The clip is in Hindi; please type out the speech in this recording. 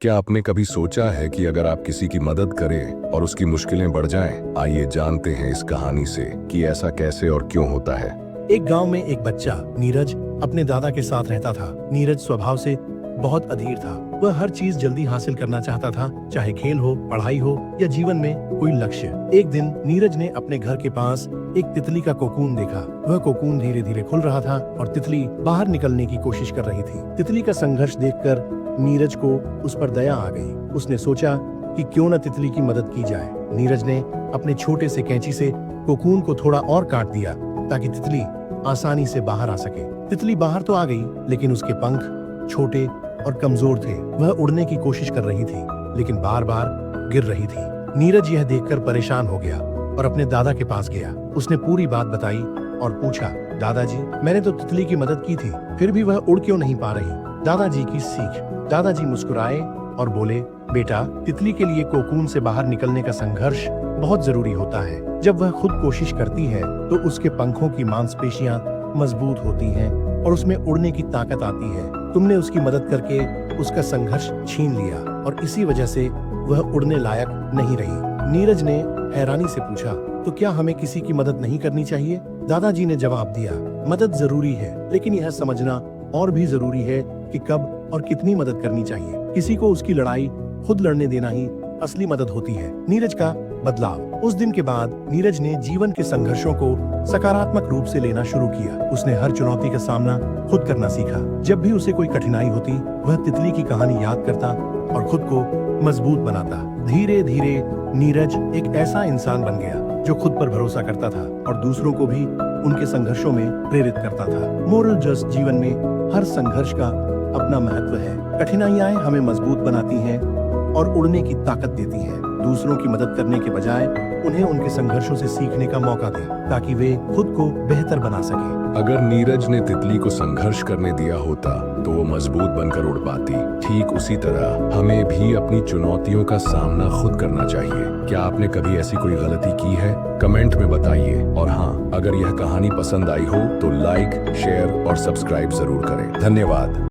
क्या आपने कभी सोचा है कि अगर आप किसी की मदद करें और उसकी मुश्किलें बढ़ जाएं? आइए जानते हैं इस कहानी से कि ऐसा कैसे और क्यों होता है। एक गांव में एक बच्चा नीरज अपने दादा के साथ रहता था। नीरज स्वभाव से बहुत अधीर था। वह हर चीज जल्दी हासिल करना चाहता था, चाहे खेल हो, पढ़ाई हो या जीवन में कोई लक्ष्य। एक दिन नीरज ने अपने घर के पास एक तितली का कोकून देखा। वह कोकून धीरे धीरे खुल रहा था और तितली बाहर निकलने की कोशिश कर रही थी। तितली का संघर्ष देखकर नीरज को उस पर दया आ गई। उसने सोचा कि क्यों न तितली की मदद की जाए। नीरज ने अपने छोटे से कैंची से कोकून को थोड़ा और काट दिया ताकि तितली आसानी से बाहर आ सके। तितली बाहर तो आ गई, लेकिन उसके पंख छोटे और कमजोर थे। वह उड़ने की कोशिश कर रही थी, लेकिन बार बार गिर रही थी। नीरज यह देखकर परेशान हो गया और अपने दादा के पास गया। उसने पूरी बात बताई और पूछा, दादाजी, मैंने तो तितली की मदद की थी, फिर भी वह उड़ क्यों नहीं पा रही? दादाजी की सीख। दादाजी मुस्कुराए और बोले, बेटा, तितली के लिए कोकून से बाहर निकलने का संघर्ष बहुत जरूरी होता है। जब वह खुद कोशिश करती है तो उसके पंखों की मांसपेशियां मजबूत होती हैं और उसमें उड़ने की ताकत आती है। तुमने उसकी मदद करके उसका संघर्ष छीन लिया और इसी वजह से वह उड़ने लायक नहीं रही। नीरज ने हैरानी से पूछा, तो क्या हमें किसी की मदद नहीं करनी चाहिए? दादाजी ने जवाब दिया, मदद जरूरी है, लेकिन यह समझना और भी जरूरी है कि कब और कितनी मदद करनी चाहिए। किसी को उसकी लड़ाई खुद लड़ने देना ही असली मदद होती है। नीरज का बदलाव। उस दिन के बाद नीरज ने जीवन के संघर्षों को सकारात्मक रूप से लेना शुरू किया। उसने हर चुनौती का सामना खुद करना सीखा। जब भी उसे कोई कठिनाई होती, वह तितली की कहानी याद करता और खुद को मजबूत बनाता। धीरे धीरे नीरज एक ऐसा इंसान बन गया जो खुद पर भरोसा करता था और दूसरों को भी उनके संघर्षों में प्रेरित करता था। मोरल जस्ट, जीवन में हर संघर्ष का अपना महत्व है। कठिनाइयां हमें मजबूत बनाती हैं और उड़ने की ताकत देती हैं। दूसरों की मदद करने के बजाय उन्हें उनके संघर्षों से सीखने का मौका दें ताकि वे खुद को बेहतर बना सकें। अगर नीरज ने तितली को संघर्ष करने दिया होता तो वो मजबूत बनकर उड़ पाती। ठीक उसी तरह हमें भी अपनी चुनौतियों का सामना खुद करना चाहिए। क्या आपने कभी ऐसी कोई गलती की है? कमेंट में बताइए। और हाँ, अगर यह कहानी पसंद आई हो तो लाइक, शेयर और सब्सक्राइब जरूर करें। धन्यवाद।